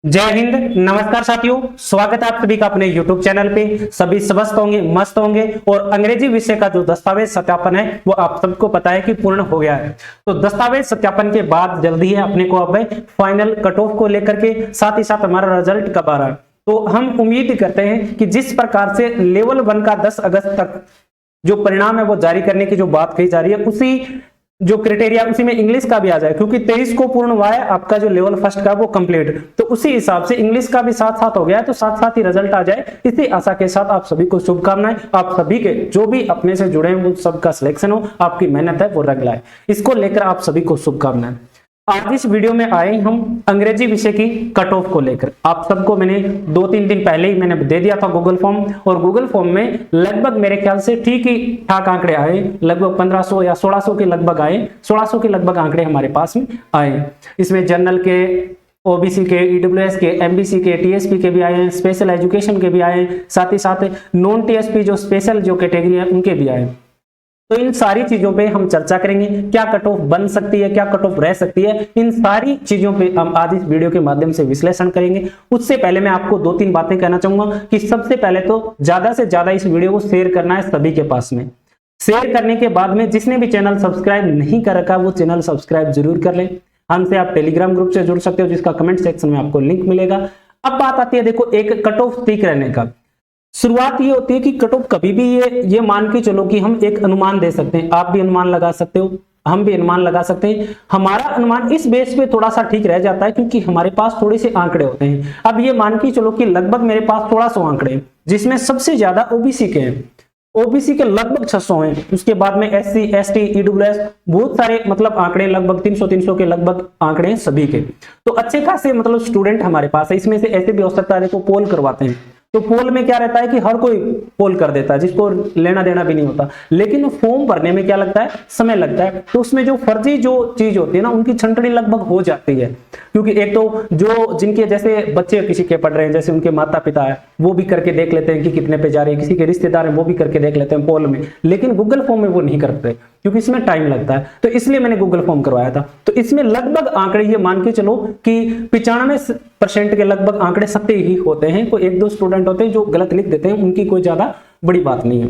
जय हिंद। नमस्कार साथियों, स्वागत है आप सभी का अपने YouTube चैनल पे। सभी स्वस्थ होंगे, मस्त होंगे और अंग्रेजी विषय का जो दस्तावेज सत्यापन है वो आप सबको पता है कि पूर्ण हो गया है। तो दस्तावेज सत्यापन के बाद जल्दी है अपने को अब फाइनल कट ऑफ को लेकर के साथ ही साथ हमारा रिजल्ट कब आ रहा है। तो हम उम्मीद करते हैं कि जिस प्रकार से लेवल 1 का 10 अगस्त तक जो परिणाम है वो जारी करने की जो बात कही जा रही है, उसी जो क्राइटेरिया उसी में इंग्लिश का भी आ जाए, क्योंकि 23 को पूर्ण हुआ है आपका जो लेवल फर्स्ट का वो कंप्लीट, तो उसी हिसाब से इंग्लिश का भी साथ साथ हो गया है, तो साथ साथ ही रिजल्ट आ जाए। इसी आशा के साथ आप सभी को शुभकामनाएं। आप सभी के जो भी अपने से जुड़े हैं वो सबका सिलेक्शन हो, आपकी मेहनत है वो रंग लाए, इसको लेकर आप सभी को शुभकामनाएं। आज इस वीडियो में आए हम अंग्रेजी विषय की कट ऑफ को लेकर। आप सबको मैंने 2-3 दिन पहले ही मैंने दे दिया था गूगल फॉर्म, और गूगल फॉर्म में लगभग मेरे ख्याल से ठीक ही ठाक आंकड़े आए, लगभग 1500 या 1600 के लगभग आए, 1600 के लगभग आंकड़े हमारे पास में आए। इसमें जनरल के, ओबीसी के, ईडब्ल्यूएस के, एमबीसी के, टीएसपी के भी आए हैं, स्पेशल एजुकेशन के भी आए हैं, साथ ही साथ नॉन टीएसपी जो स्पेशल जो कैटेगरी है उनके भी आए। तो इन सारी चीजों पे हम चर्चा करेंगे, क्या कट ऑफ बन सकती है, क्या कट ऑफ रह सकती है, इन सारी चीजों पे हम आज इस वीडियो के माध्यम से विश्लेषण करेंगे। उससे पहले मैं आपको 2-3 बातें कहना चाहूंगा कि सबसे पहले तो ज्यादा से ज्यादा इस वीडियो को शेयर करना है सभी के पास में। शेयर करने के बाद में जिसने भी चैनल सब्सक्राइब नहीं कर रखा वो चैनल सब्सक्राइब जरूर कर लें। हमसे आप टेलीग्राम ग्रुप से जुड़ सकते हो, जिसका कमेंट सेक्शन में आपको लिंक मिलेगा। अब बात आती है देखो एक कट ऑफ ठीक रहने का। शुरुआत ये होती है कि कट ऑफ कभी भी ये मान के चलो कि हम एक अनुमान दे सकते हैं, आप भी अनुमान लगा सकते हो, हम भी अनुमान लगा सकते हैं। हमारा अनुमान इस बेस पे थोड़ा सा ठीक रह जाता है क्योंकि हमारे पास थोड़े से आंकड़े होते हैं। अब ये मान के चलो कि लगभग मेरे पास 1600 आंकड़े हैं, जिसमें सबसे ज्यादा ओबीसी के हैं, ओबीसी के लगभग 600 हैं, उसके बाद में एससी, एसटी, ईडब्ल्यूएस बहुत सारे मतलब आंकड़े, लगभग 300 के लगभग आंकड़े हैं सभी के। तो अच्छे खासे मतलब स्टूडेंट हमारे पास है। इसमें से ऐसे भी हो सकता है देखो पोल करवाते हैं, तो पोल में क्या रहता है कि हर कोई पोल कर देता है जिसको लेना देना भी नहीं होता, लेकिन फॉर्म भरने में क्या लगता है, समय लगता है। तो उसमें जो फर्जी जो चीज होती है ना उनकी छंटनी लगभग हो जाती है, क्योंकि एक तो जो जिनके जैसे बच्चे किसी के पढ़ रहे हैं, जैसे उनके माता पिता है वो भी करके देख लेते हैं कि कितने पे जा रहे हैं, किसी के रिश्तेदार हैं वो भी करके देख लेते हैं पोल में, लेकिन गूगल फॉर्म में वो नहीं करते क्योंकि इसमें टाइम लगता है। तो इसलिए मैंने गूगल फॉर्म करवाया था। तो इसमें लगभग आंकड़े ये मान के चलो कि 95% के लगभग आंकड़े सत्य ही होते हैं। कोई 1-2 स्टूडेंट होते हैं जो गलत लिख देते हैं, उनकी कोई ज्यादा बड़ी बात नहीं है।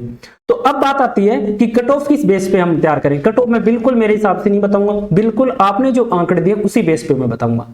तो अब बात आती है कि कट ऑफ किस बेस पे हम तैयार करें। कट ऑफ मैं बिल्कुल मेरे हिसाब से नहीं बताऊंगा, बिल्कुल आपने जो आंकड़े दिए उसी बेस पे मैं बताऊंगा।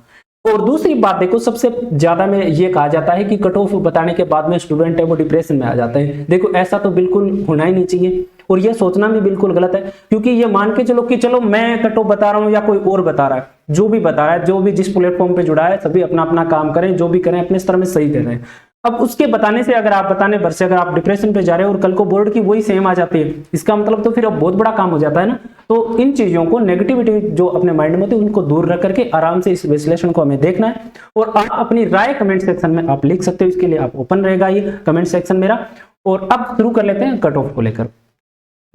और दूसरी बात देखो, सबसे ज्यादा में ये कहा जाता है कि कट ऑफ बताने के बाद में स्टूडेंट है वो डिप्रेशन में आ जाते हैं। देखो ऐसा तो बिल्कुल होना ही नहीं चाहिए, और ये सोचना भी बिल्कुल गलत है, क्योंकि ये मान के चलो कि चलो मैं कट ऑफ बता रहा हूं या कोई और बता रहा है, जो भी बता रहा है, जो भी जिस प्लेटफॉर्म पे जुड़ा है, सभी अपना अपना काम करें, जो भी करें अपने स्तर में सही कर रहे हैं। अब उसके बताने से अगर आप बताने भर से अगर आप डिप्रेशन पे जा रहे हो और कल को बोर्ड की वही सेम आ जाती है, इसका मतलब तो फिर अब बहुत बड़ा काम हो जाता है ना। तो इन चीजों को, नेगेटिविटी जो अपने माइंड में होती है उनको दूर रख करके आराम से इस विश्लेषण को हमें देखना है, और आप अपनी राय कमेंट सेक्शन में आप लिख सकते हो। इसके लिए आप ओपन रहेगा ये कमेंट सेक्शन मेरा। और अब शुरू कर लेते हैं कट ऑफ को लेकर।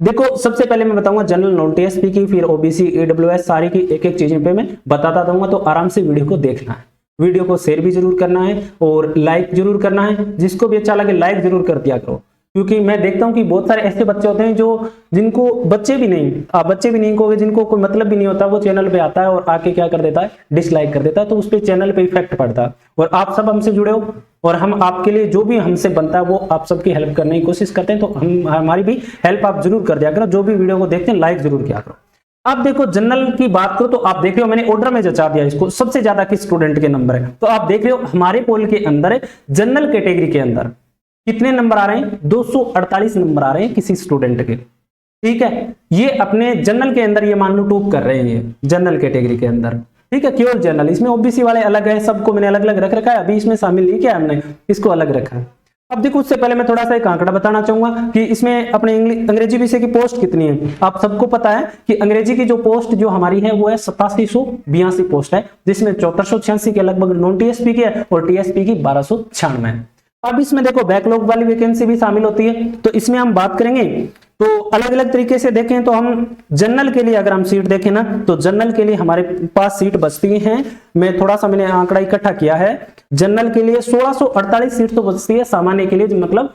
देखो सबसे पहले मैं बताऊंगा जनरल, नॉन टीएसपी की, फिर ओबीसी, ईडब्ल्यूएस, सारी की एक एक चीजें पे मैं बताता रहूंगा। तो आराम से वीडियो को देखना है, वीडियो को शेयर भी जरूर करना है और लाइक जरूर करना है। जिसको भी अच्छा लगे लाइक जरूर कर दिया करो, क्योंकि मैं देखता हूं कि बहुत सारे ऐसे बच्चे होते हैं जो जिनको बच्चे भी नहीं कहोगे, जिनको कोई मतलब भी नहीं होता, वो चैनल पे आता है और आके क्या कर देता है, डिसलाइक कर देता है। तो उस पर चैनल पे इफेक्ट पड़ता है। और आप सब हमसे जुड़े हो और हम आपके लिए जो भी हमसे बनता है वो आप सबकी हेल्प करने की कोशिश करते हैं। तो हमारी भी हेल्प आप जरूर कर दिया करो। जो भी वीडियो को देखते हैं लाइक जरूर किया करो। अब देखो जनरल की बात करो तो आप देख रहे हो मैंने ऑर्डर में जचा दिया इसको, सबसे ज्यादा किस स्टूडेंट के नंबर है। तो आप देख रहे हो हमारे पोल के अंदर जनरल कैटेगरी के अंदर कितने नंबर आ रहे हैं, 248 नंबर आ रहे हैं किसी स्टूडेंट के। ठीक है, ये अपने जनरल के अंदर ये मान लो टॉप कर रहे हैं, ये जनरल कैटेगरी के अंदर। ठीक है, केवल जनरल, इसमें ओबीसी वाले अलग है, सबको मैंने अलग अलग रख रखा है, अभी इसमें शामिल नहीं किया हमने, इसको अलग रखा है। अब देखो उससे पहले मैं थोड़ा सा एक आंकड़ा बताना चाहूंगा कि इसमें अपने अंग्रेजी विषय की पोस्ट कितनी है। आप सबको पता है कि अंग्रेजी की जो पोस्ट जो हमारी है वो है 8782 पोस्ट है, जिसमें 7486 के लगभग नॉन टीएसपी की है और टीएसपी की 1296 है। अब इसमें देखो बैकलॉग वाली वैकेंसी भी शामिल होती है। तो इसमें हम बात करेंगे तो अलग अलग तरीके से देखें तो हम जनरल के लिए अगर हम सीट देखें ना, तो जनरल के लिए हमारे पास सीट बचती हैं, मैं थोड़ा सा मैंने आंकड़ा इकट्ठा किया है। जनरल के लिए 1648 सीट तो बचती है, सामान्य के लिए मतलब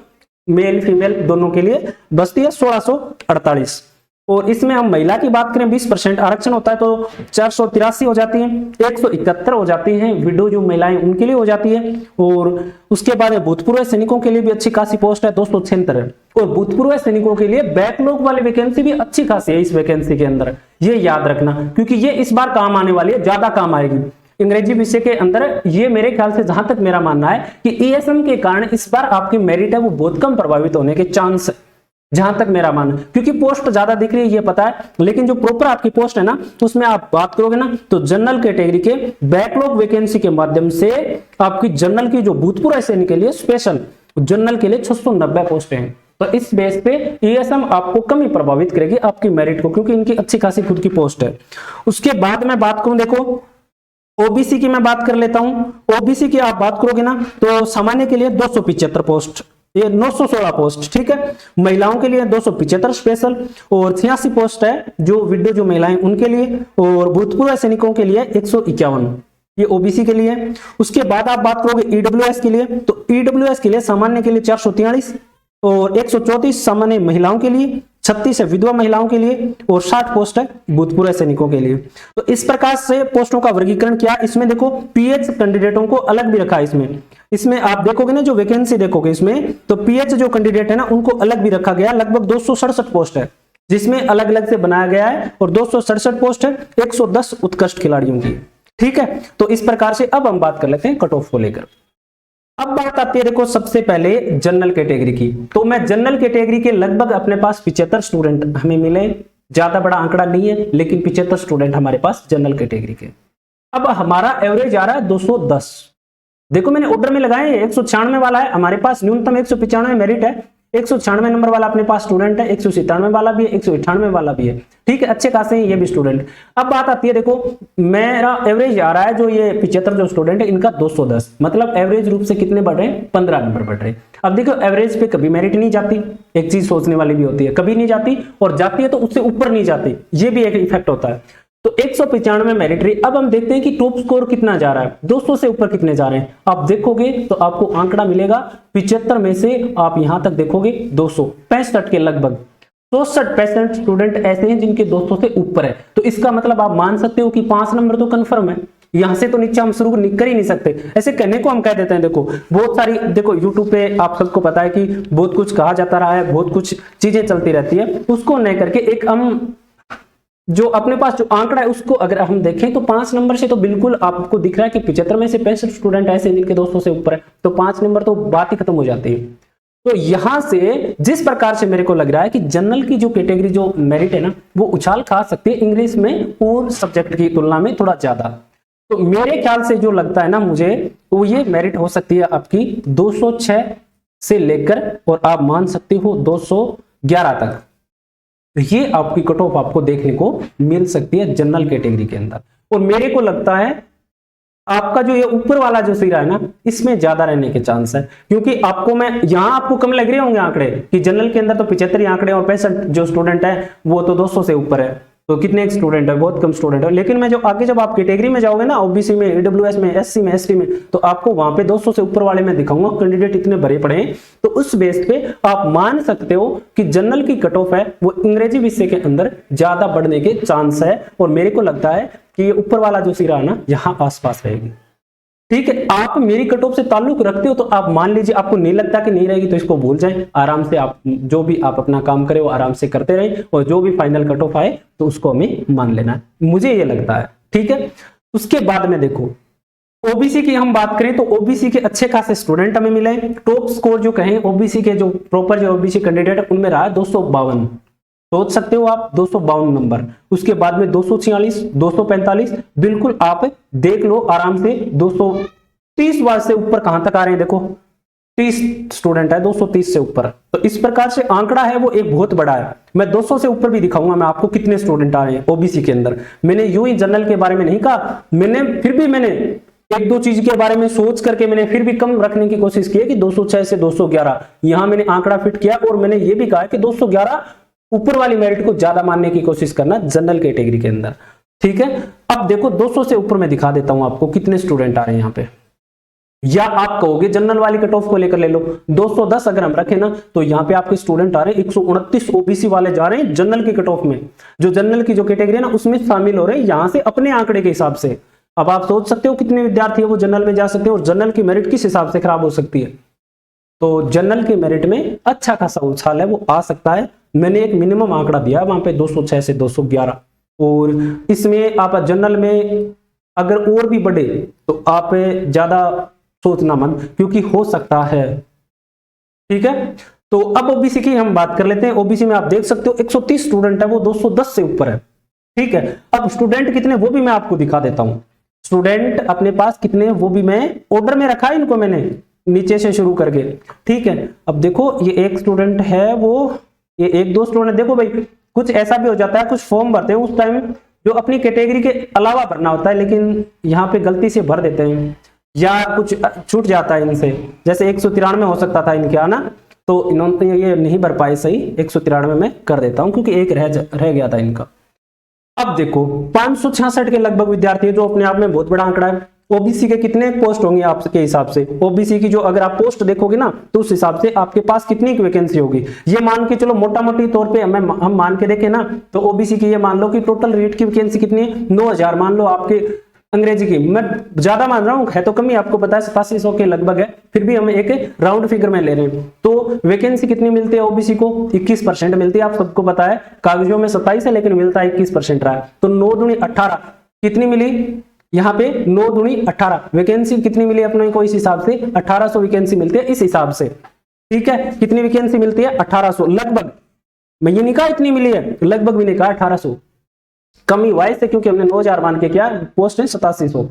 मेल फीमेल दोनों के लिए बचती है 1648। और इसमें हम महिला की बात करें 20% आरक्षण होता है तो 483 हो जाती है, 171 हो जाती है विडो जो महिलाएं उनके लिए हो जाती है। और उसके बाद भूतपूर्व सैनिकों के लिए भी अच्छी खासी पोस्ट है 276, और भूतपूर्व सैनिकों के लिए बैकलॉग वाली वैकेंसी भी अच्छी खासी है इस वैकेंसी के अंदर, ये याद रखना क्योंकि ये इस बार काम आने वाली है, ज्यादा काम आएगी अंग्रेजी विषय के अंदर। ये मेरे ख्याल से जहां तक मेरा मानना है कि ईएसएम के कारण इस बार आपकी मेरिट है वो बहुत कम प्रभावित होने के चांस है, जहां तक मेरा मानना, क्योंकि पोस्ट ज्यादा दिख रही है ये पता है, लेकिन जो प्रॉपर आपकी पोस्ट है ना उसमें आप बात करोगे ना तो जनरल कैटेगरी के बैकलॉग वैकेंसी के माध्यम से आपकी जनरल की जो भूतपूर्व सैनिक के लिए स्पेशल जनरल के लिए 690 पोस्ट हैं। तो इस बेस पे ईएसएम आपको कम ही प्रभावित करेगी आपकी मेरिट को, क्योंकि इनकी अच्छी खासी खुद की पोस्ट है। उसके बाद मैं बात करूं, देखो ओबीसी की मैं बात कर लेता हूं। ओबीसी की आप बात करोगे ना तो सामान्य के लिए 275 पोस्ट, ये 916 पोस्ट, ठीक है। महिलाओं के लिए 275 स्पेशल, और 86 पोस्ट है जो विडो जो महिलाएं उनके लिए, और भूतपूर्व सैनिकों के लिए 151, ये ओबीसी के लिए। उसके बाद आप बात करोगे ईडब्ल्यूएस के लिए, तो ईडब्ल्यूएस के लिए सामान्य के लिए 443 और 134 सामान्य महिलाओं के लिए, 36 है विधवा महिलाओं के लिए, और 60 पोस्ट है भूतपूर्व सैनिकों के लिए। तो इस प्रकार से पोस्टों का वर्गीकरण किया। इसमें देखो पीएच कैंडिडेटों को अलग भी रखा है इसमें आप देखोगे ना जो वैकेंसी देखोगे इसमें, तो पीएच जो कैंडिडेट है ना उनको अलग भी रखा गया। लगभग 267 पोस्ट है जिसमें अलग अलग से बनाया गया है, और 267 पोस्ट है 110 उत्कृष्ट खिलाड़ियों की, ठीक है। तो इस प्रकार से अब हम बात कर लेते हैं कट ऑफ को लेकर। अब बात आती है देखो सबसे पहले जनरल कैटेगरी की, तो मैं जनरल कैटेगरी के लगभग अपने पास 75 स्टूडेंट हमें मिले, ज्यादा बड़ा आंकड़ा नहीं है लेकिन 75 स्टूडेंट हमारे पास जनरल कैटेगरी के। अब हमारा एवरेज आ रहा है 210, देखो मैंने ऑर्डर में लगाए 196 वाला है हमारे पास, न्यूनतम 195 मेरिट है, 196 नंबर वाला अपने पास स्टूडेंट है, 197 वाला भी है, 198 वाला भी है, ठीक है, अच्छे खासे हैं ये भी स्टूडेंट। अब बात आती है देखो मेरा एवरेज आ रहा है जो ये 75 जो स्टूडेंट है इनका 210, मतलब एवरेज रूप से कितने बढ़ रहे हैं, 15 नंबर बढ़ रहे हैं। अब देखो एवरेज पे कभी मेरिट नहीं जाती, एक चीज सोचने वाली भी होती है, कभी नहीं जाती, और जाती है तो उससे ऊपर नहीं जाती, ये भी एक इफेक्ट होता है। तो 195 मेरिट रही। अब हम देखते हैं कि टॉप स्कोर कितना जा रहा है, 200 से ऊपर कितने जा रहे हैं। आप देखोगे तो आपको आंकड़ा मिलेगा 75 में से आप यहां तक देखोगे 265 के लगभग 64% स्टूडेंट ऐसे हैं जिनके 200 से ऊपर है। तो इसका मतलब आप मान सकते हो कि 5 नंबर तो कंफर्म है, यहां से तो नीचे हम शुरू कर ही नहीं सकते। ऐसे कहने को हम कह देते हैं, देखो बहुत सारी, देखो यूट्यूब पे आप सबको पता है कि बहुत कुछ कहा जाता रहा है, बहुत कुछ चीजें चलती रहती है, उसको नहीं करके एक हम जो अपने पास जो आंकड़ा है उसको अगर हम देखें तो 5 नंबर से तो बिल्कुल आपको दिख रहा है कि 75 में से 65 स्टूडेंट ऐसे जिनके 200 से ऊपर है, तो 5 नंबर तो बात ही खत्म हो जाती है। तो यहां से जिस प्रकार से मेरे को लग रहा है कि जनरल की जो कैटेगरी जो मेरिट है ना वो उछाल खा सकती है इंग्लिश में और सब्जेक्ट की तुलना में थोड़ा ज्यादा। तो मेरे ख्याल से जो लगता है ना मुझे, वो ये मेरिट हो सकती है आपकी 206 से लेकर और आप मान सकते हो 211 तक, ये आपकी कट ऑफ आपको देखने को मिल सकती है जनरल कैटेगरी के अंदर। और मेरे को लगता है आपका जो ये ऊपर वाला जो सिरा है ना इसमें ज्यादा रहने के चांस है, क्योंकि आपको मैं यहां आपको कम लग रहे होंगे आंकड़े कि जनरल के अंदर तो 75 आंकड़े और 65 जो स्टूडेंट है वो तो 200 से ऊपर है, तो कितने एक स्टूडेंट है, बहुत कम स्टूडेंट है। लेकिन मैं जो आगे जब आप कैटेगरी में जाओगे ना, ओबीसी में, ईडब्ल्यूएस में, एससी में, एसटी में, तो आपको वहां पे 200 से ऊपर वाले में दिखाऊंगा कैंडिडेट इतने भरे पड़े हैं। तो उस बेस पे आप मान सकते हो कि जनरल की कट ऑफ है वो अंग्रेजी विषय के अंदर ज्यादा बढ़ने के चांस है, और मेरे को लगता है कि ये ऊपर वाला जो सिरा है ना यहाँ आसपास रहेगी, ठीक है। आप मेरी कट ऑफ से ताल्लुक रखते हो तो आप मान लीजिए, आपको नहीं लगता कि नहीं रहेगी तो इसको भूल जाएं, आराम से आप जो भी आप अपना काम करें वो आराम से करते रहें, और जो भी फाइनल कट ऑफ आए तो उसको हमें मान लेना है, मुझे ये लगता है, ठीक है। उसके बाद में देखो ओबीसी की हम बात करें तो ओबीसी के अच्छे खासे स्टूडेंट हमें मिले। टॉप स्कोर जो कहें ओबीसी के जो प्रॉपर जो ओबीसी कैंडिडेट है उनमें रहा 252, सोच सकते हो आप 252 नंबर। उसके बाद में 246, 245, बिल्कुल आप देख लो आराम से 230 वार से ऊपर कहां तक आ रहे हैं, देखो 30 स्टूडेंट है 230 से ऊपर। तो इस प्रकार से आंकड़ा है वो एक बहुत बड़ा है। मैं 200 से ऊपर भी दिखाऊंगा मैं आपको कितने स्टूडेंट आ रहे हैं ओबीसी के अंदर। मैंने यूं ही जनरल के बारे में नहीं कहा, मैंने फिर भी मैंने एक दो चीज के बारे में सोच करके मैंने फिर भी कम रखने की कोशिश की है कि 206 से 211 यहां मैंने आंकड़ा फिट किया, और मैंने ये भी कहा कि 211 ऊपर वाली मेरिट को ज्यादा मानने की कोशिश करना जनरल कैटेगरी के अंदर, ठीक है। अब देखो 200 से ऊपर मैं दिखा देता हूं आपको कितने स्टूडेंट आ रहे हैं यहाँ पे। या आप कहोगे जनरल वाली कट ऑफ को लेकर ले लो, 210 अगर हम रखें ना तो यहाँ पे आपके स्टूडेंट आ रहे हैं 129 ओबीसी वाले जा रहे हैं जनरल की कट ऑफ में, जो जनरल की जो कैटेगरी है ना उसमें शामिल हो रहे हैं यहाँ से अपने आंकड़े के हिसाब से। अब आप सोच सकते हो कितने विद्यार्थी है वो जनरल में जा सकते हैं और जनरल की मेरिट किस हिसाब से खराब हो सकती है। तो जनरल के मेरिट में अच्छा खासा उछाल है वो आ सकता है। मैंने एक मिनिमम आंकड़ा दिया वहां पे 206 से 211, और इसमें आप जनरल में अगर और भी बढ़े तो आप ज्यादा सोचना मत, क्योंकि हो सकता है। ठीक है, तो अब ओबीसी की हम बात कर लेते हैं। ओबीसी में आप देख सकते हो 130 स्टूडेंट है वो 210 से ऊपर है। ठीक है, अब स्टूडेंट कितने वो भी मैं आपको दिखा देता हूं। स्टूडेंट अपने पास कितने वो भी मैं ऑर्डर में रखा है इनको मैंने नीचे से शुरू करके। ठीक है, अब देखो ये एक स्टूडेंट है, वो ये एक दो स्टूडेंट, देखो भाई कुछ ऐसा भी हो जाता है, कुछ फॉर्म भरते हैं उस टाइम जो अपनी कैटेगरी के अलावा भरना होता है लेकिन यहाँ पे गलती से भर देते हैं या कुछ छूट जाता है इनसे, जैसे 193 हो सकता था इनके आना, तो इन्होंने ये नहीं भर पाए सही, 193 में कर देता हूं क्योंकि एक रह गया था इनका। अब देखो 566 के लगभग विद्यार्थी है, जो अपने आप में बहुत बड़ा आंकड़ा है। ओबीसी के कितने पोस्ट होंगे आपके हिसाब से? ओबीसी की जो अगर आप पोस्ट देखोगे ना तो उस हिसाब से आपके पास कितनी वैकेंसी होगी ये मान के चलो, मोटा मोटी तौर पे हम मान के देखें ना तो ओबीसी की ये मान लो कि टोटल रेट की वैकेंसी कितनी है, 9000 मान लो आपके अंग्रेजी की। मैं ज्यादा मान रहा हूं, है तो कमी, आपको पता है 8700 के लगभग है, फिर भी हम एक राउंड फिगर में ले रहे हैं। तो वैकेंसी कितनी मिलती है ओबीसी को? 21% मिलती है, आप सबको पता है। कागजों में 27 है लेकिन मिलता है 21% रहा है। तो 9 दूनी 18 कितनी मिली यहाँ पे? 9 दूनी 18 वैकेंसी कितनी मिली अपने को? इस हिसाब से 1800 वैकेंसी मिलती है इस हिसाब से। ठीक है, कितनी वैकेंसी मिलती है? 1800 लगभग। मैं ये नहीं कहा इतनी मिली है, लगभग भी नहीं कहा, 1800 कमी हुआ इससे क्योंकि हमने 9000 मान के क्या, पोस्ट है 8700,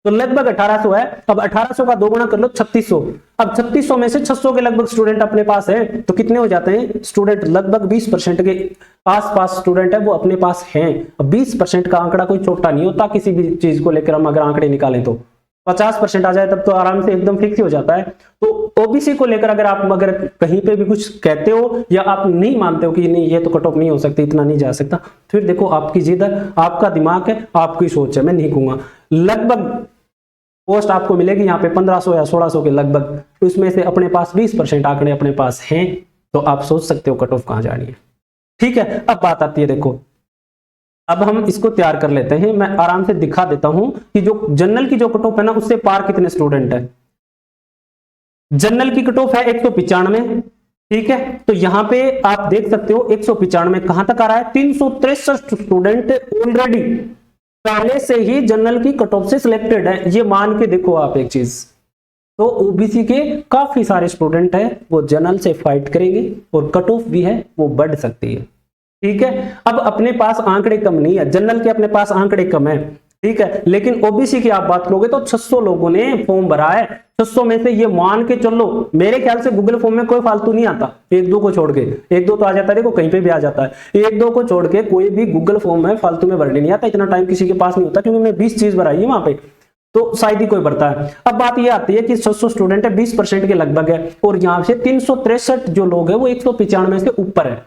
तो लगभग 1800 है। अब 1800 का 2 गुना कर लो 3600। अब 3600 में से 600 के लगभग स्टूडेंट अपने पास है, तो कितने हो जाते हैं स्टूडेंट? लगभग 20% के आसपास स्टूडेंट है वो अपने पास हैं। अब 20% का आंकड़ा कोई छोटा नहीं होता किसी भी चीज को लेकर, हम अगर आंकड़े निकालें तो 50% आ जाए तब तो आराम से एकदम फिक्स हो जाता है। तो ओबीसी को लेकर अगर कहीं पे भी कुछ कहते हो या आप नहीं मानते हो कि नहीं ये तो कट ऑफ नहीं हो सकती, इतना नहीं जा सकता, फिर देखो आपकी जिद है, आपका दिमाग है, आपकी सोच है, मैं नहीं कहूंगा। लगभग पोस्ट आपको मिलेगी यहाँ पे 1500 या 1600 के लगभग, तो इसमें से अपने पास 20% आंकड़े अपने पास हैं, तो आप सोच सकते हो कट ऑफ कहां जानी है। ठीक है, अब बात आती है, देखो अब हम इसको तैयार कर लेते हैं, मैं आराम से दिखा देता हूं कि जो जनरल की जो कट ऑफ है ना उससे पार कितने स्टूडेंट है। जनरल की कट ऑफ है 195। ठीक है, तो यहां पे आप देख सकते हो 195 कहां तक आ रहा है? 363 स्टूडेंट ऑलरेडी पहले से ही जनरल की कट ऑफ से सिलेक्टेड है। ये मान के देखो आप एक चीज, तो ओबीसी के काफी सारे स्टूडेंट है वो जनरल से फाइट करेंगे और कट ऑफ भी है वो बढ़ सकती है। ठीक है, अब अपने पास आंकड़े कम नहीं है, जनरल के अपने पास आंकड़े कम है। ठीक है, लेकिन ओबीसी की आप बात करोगे तो 600 लोगों ने फॉर्म भरा है। 600 में से ये मान के चलो, मेरे ख्याल से गूगल फॉर्म में कोई फालतू नहीं आता, एक दो को छोड़ के, एक दो तो आ जाता है, देखो कहीं पे भी आ जाता है, एक दो को छोड़ के कोई भी गूगल फॉर्म में फालतू में भरने नहीं आता। इतना टाइम किसी के पास नहीं होता क्योंकि मैंने 20 चीज भराई है वहां पे, तो शायद ही कोई भरता है। अब बात ये आती है कि 600 स्टूडेंट है, 20% के लगभग है, और यहाँ से 363 जो लोग है वो 195 से ऊपर है।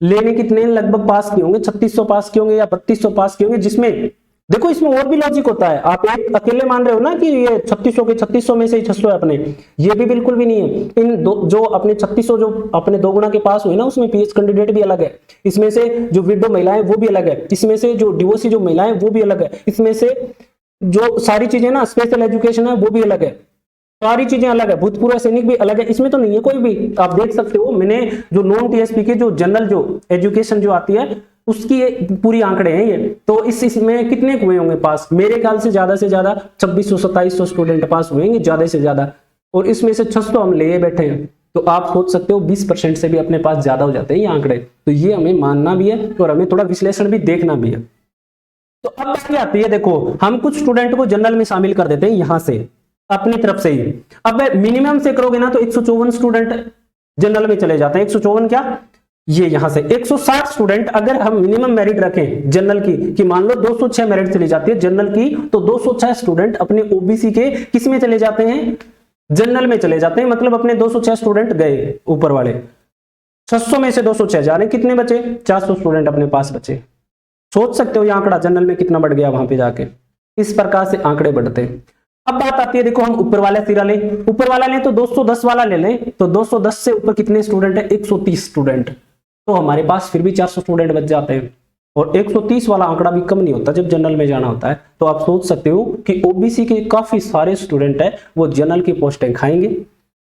लेने कितने लगभग पास किए होंगे? 3600 पास किए होंगे या 3200 पास किए होंगे, जिसमें देखो इसमें और भी लॉजिक होता है। आप एक अकेले मान रहे हो ना कि ये 3600 के 3600 में से ही 600 है अपने, ये भी बिल्कुल भी नहीं है। इन दो जो अपने 3600 जो अपने 2 गुना के पास हुए ना उसमें पीएच कैंडिडेट भी अलग है, इसमें से जो विडो महिलाएं वो भी अलग है, इसमें से जो डिवोर्सी जो महिलाएं वो भी अलग है, इसमें से जो सारी चीजें ना स्पेशल एजुकेशन है वो भी अलग है, सारी चीजें अलग है, भूतपूर्व सैनिक भी अलग है, इसमें तो नहीं है कोई भी। आप देख सकते हो मैंने जो नॉन टीएसपी के जो जनरल जो एजुकेशन जो आती है उसकी पूरी आंकड़े हैं ये, तो इसमें कितने हुए होंगे पास? मेरे ख्याल से ज्यादा 2600-2700 स्टूडेंट पास हुएंगे ज्यादा से ज्यादा, और इसमें से 600 हम ले बैठे हैं, तो आप सोच सकते हो 20% से भी अपने पास ज्यादा हो जाते हैं ये आंकड़े। तो ये हमें मानना भी है और हमें थोड़ा विश्लेषण भी देखना भी है। तो अब क्या आती है, देखो हम कुछ स्टूडेंट को जनरल में शामिल कर देते हैं यहां से अपनी तरफ से ही। अब मिनिमम से करोगे ना तो 154 स्टूडेंट जनरल में चले जाते हैं। 154 क्या, ये यहां से 160 स्टूडेंट अगर हम मिनिमम मेरिट रखें जनरल की कि मान लो 206 मेरिट चली जाती है जनरल की, तो 206 स्टूडेंट अपने ओबीसी के किस में चले जाते हैं? जनरल में चले जाते हैं। मतलब अपने 206 स्टूडेंट गए ऊपर वाले, 600 में से 206 जा रहे, कितने बचे? 400 स्टूडेंट अपने पास बचे। सोच सकते हो ये आंकड़ा जनरल में कितना बढ़ गया वहां पे जाके। इस प्रकार से आंकड़े बढ़ते हैं। अब बात आती है, देखो हम ऊपर वाला सिरा लें, ऊपर वाला लें तो 210 वाला ले लें, तो 210 से ऊपर कितने स्टूडेंट है? 130 स्टूडेंट। तो हमारे पास फिर भी 400 स्टूडेंट बच जाते हैं, और 130 वाला आंकड़ा भी कम नहीं होता जब जनरल में जाना होता है। तो आप सोच सकते हो कि ओबीसी के काफी सारे स्टूडेंट है वो जनरल की पोस्टें खाएंगे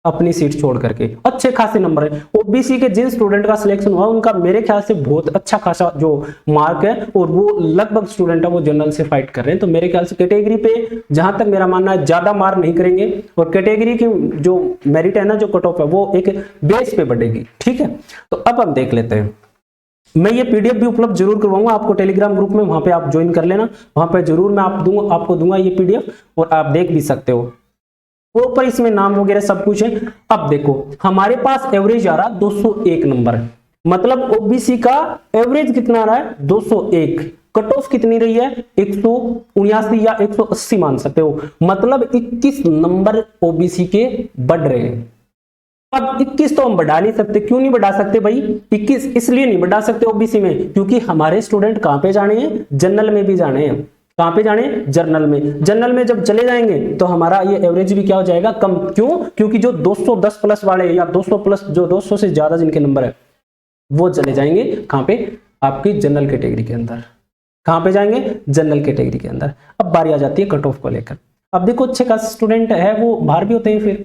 अपनी सीट छोड़ करके। अच्छे खासे नंबर है ओबीसी के, जिन स्टूडेंट का सिलेक्शन हुआ उनका मेरे ख्याल से बहुत अच्छा खासा जो मार्क है, और वो लगभग स्टूडेंट है वो जनरल से फाइट कर रहे हैं। तो मेरे ख्याल से कैटेगरी पे जहां तक मेरा मानना है ज्यादा मार्क नहीं करेंगे, और कैटेगरी की जो मेरिट है ना, जो कट ऑफ है, वो एक बेस पे बढ़ेगी। ठीक है, तो अब हम देख लेते हैं। मैं ये पीडीएफ भी उपलब्ध जरूर करवाऊंगा आपको टेलीग्राम ग्रुप में, वहां पे आप ज्वाइन कर लेना, वहां पे जरूर मैं आपको दूंगा ये पीडीएफ, और आप देख भी सकते हो। ऊपर इसमें नाम वगैरह सब कुछ है। अब देखो हमारे पास एवरेज आ रहा 201 नंबर, मतलब ओबीसी का एवरेज कितना आ रहा है? 201। कट ऑफ कितनी रही है? 179 या 180 मान सकते हो, मतलब 21 नंबर ओबीसी के बढ़ रहे हैं। अब 21 तो हम बढ़ा नहीं सकते। क्यों नहीं बढ़ा सकते भाई? 21 इसलिए नहीं बढ़ा सकते ओबीसी में, क्योंकि हमारे स्टूडेंट कहां पे जाने हैं? जनरल में भी जाने हैं। कहां पे जाने? जनरल में। जनरल में जब चले जाएंगे तो हमारा ये एवरेज भी क्या हो जाएगा? कम। क्यों? क्योंकि जो 210 प्लस वाले या 200 प्लस, जो 200 से ज्यादा जिनके नंबर है, वो चले जाएंगे कहां पे? आपकी जनरल कैटेगरी के अंदर। कहां पे जाएंगे? जनरल कैटेगरी के अंदर। अब बारी आ जाती है कट ऑफ को लेकर। अब देखो अच्छे खासे स्टूडेंट है वो बाहर भी होते हैं, फिर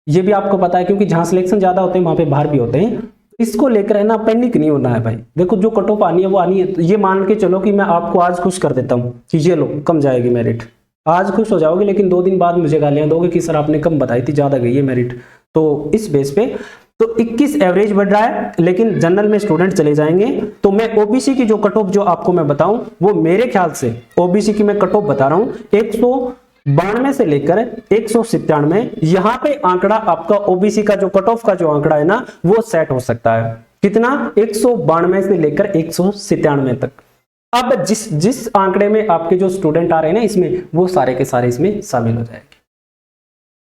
ये भी आपको पता है, क्योंकि जहां सिलेक्शन ज्यादा होते हैं वहां पे बाहर भी होते हैं। इसको लेकर है ना पैनिक नहीं होना है भाई। देखो जो कट ऑफ आनी है वो आनी है। तो ये मान के चलो कि मैं आपको आज खुश कर देता हूँ कि ये लो कम जाएगी मेरिट, आज खुश हो जाओगे, लेकिन 2 दिन बाद मुझे गालियां दोगे कि सर आपने कम बताई थी, ज्यादा गई है मेरिट। तो इस बेस पे तो 21 एवरेज बढ़ रहा है, लेकिन जनरल में स्टूडेंट चले जाएंगे। तो मैं ओबीसी की जो कट ऑफ जो आपको मैं बताऊं, वो मेरे ख्याल से ओबीसी की मैं कट ऑफ बता रहा हूं 192 से लेकर 197। यहां पे आंकड़ा आपका ओबीसी का जो कट ऑफ का जो आंकड़ा है ना, वो सेट हो सकता है। कितना? 192 से लेकर 197 तक। अब जिस आंकड़े में आपके जो स्टूडेंट आ रहे हैं ना इसमें, वो सारे के सारे इसमें शामिल हो जाएंगे।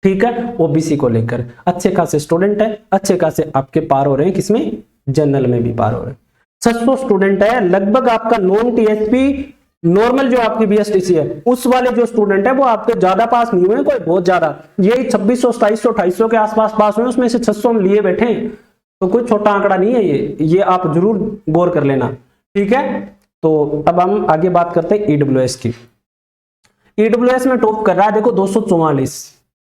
ठीक है, ओबीसी को लेकर अच्छे खासे स्टूडेंट है, अच्छे खासे आपके पार हो रहे हैं, किसमें? जनरल में भी पार हो रहे हैं। 600 स्टूडेंट है लगभग। आपका नॉन टीएसपी नॉर्मल जो आपकी बीएसटीसी है, उस वाले जो स्टूडेंट है वो आपके ज्यादा पास नहीं हुए, कोई बहुत ज्यादा, यही 2600 2700 2800 के आसपास पास हुए, उसमें से 600 हम लिए बैठे हैं। तो कोई छोटा आंकड़ा नहीं है ये आप जरूर गौर कर लेना। ठीक है, तो अब हम आगे बात करते हैं ईडब्ल्यूएस की। ईडब्ल्यूएस में टॉप कर रहा है देखो 244।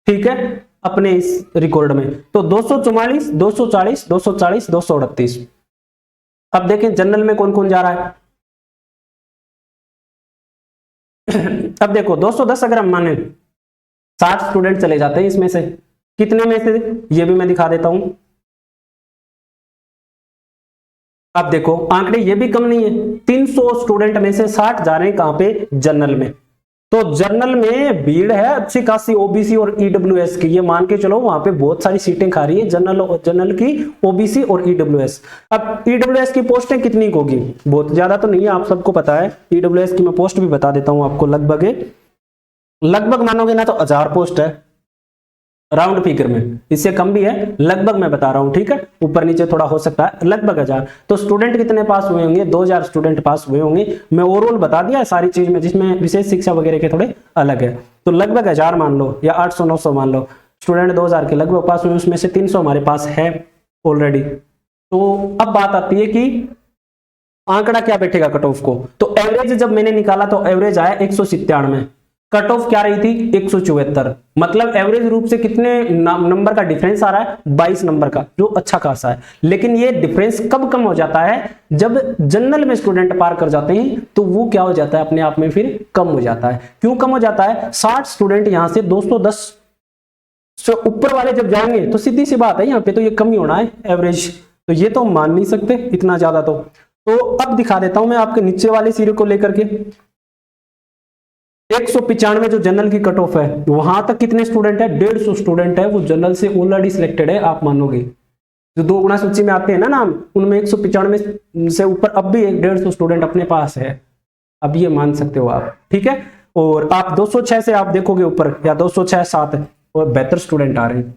ठीक है, अपने इस रिकॉर्ड में तो 244 240 240 238। अब देखें जनरल में कौन कौन जा रहा है। अब देखो 210 अगर हम माने 60 स्टूडेंट चले जाते हैं इसमें से, कितने में से? ये भी मैं दिखा देता हूं। अब देखो आंकड़े ये भी कम नहीं है, 300 स्टूडेंट में से 60 जा रहे हैं कहां पे? जनरल में। तो जनरल में भीड़ है अच्छी खासी ओबीसी और ईडब्ल्यूएस की, ये मान के चलो वहां पे बहुत सारी सीटें खा रही है जनरल की, ओबीसी और ईडब्ल्यूएस। अब ईडब्ल्यूएस की पोस्टें कितनी होगी? बहुत ज्यादा तो नहीं है, आप सबको पता है। ईडब्ल्यूएस की मैं पोस्ट भी बता देता हूं आपको, लगभग मानोगे ना तो 1000 पोस्ट है राउंड फिगर में, इससे कम भी है, लगभग मैं बता रहा हूं। ठीक है, ऊपर नीचे थोड़ा हो सकता है, लगभग 1000। तो स्टूडेंट कितने पास हुए होंगे? 2000 स्टूडेंट पास हुए होंगे। मैं ओवरऑल बता दिया है सारी चीज में, जिसमें विशेष शिक्षा वगैरह के थोड़े अलग है। तो लगभग 1000 मान लो, या 800 900 मान लो, स्टूडेंट 2000 के लगभग पास हुए, उसमें से 300 हमारे पास है ऑलरेडी। तो अब बात आती है कि आंकड़ा क्या बैठेगा कट ऑफ को। तो एवरेज जब मैंने निकाला तो एवरेज आया 197। कट ऑफ क्या रही थी? 174। मतलब एवरेज रूप से कितने नंबर का डिफरेंस आ रहा है? 22 नंबर का, जो अच्छा खासा है। लेकिन ये डिफरेंस कब कम हो जाता है? जब जनरल में स्टूडेंट पार कर जाते हैं, तो वो क्या हो जाता है? अपने आप में फिर कम हो जाता है। क्यों कम हो जाता है? 60 स्टूडेंट यहां से 210 से ऊपर वाले जब जाएंगे तो सीधी सी बात है यहाँ पे तो ये कम ही होना है एवरेज। तो ये तो मान नहीं सकते इतना ज्यादा। तो अब दिखा देता हूं मैं आपके नीचे वाले सिरे को लेकर के। 195 जो जनरल की कट ऑफ है, वहां तक कितने स्टूडेंट है? 150 स्टूडेंट है, वो जनरल से ऑलरेडी सिलेक्टेड है। आप मानोगे जो 2 गुना सूची में आते हैं ना नाम, उनमें 195 से ऊपर अब भी 150 स्टूडेंट अपने पास है। अब ये मान सकते हो आप। ठीक है, और आप 206 से आप देखोगे ऊपर, या 206 7 और बेहतर स्टूडेंट आ रहे हैं,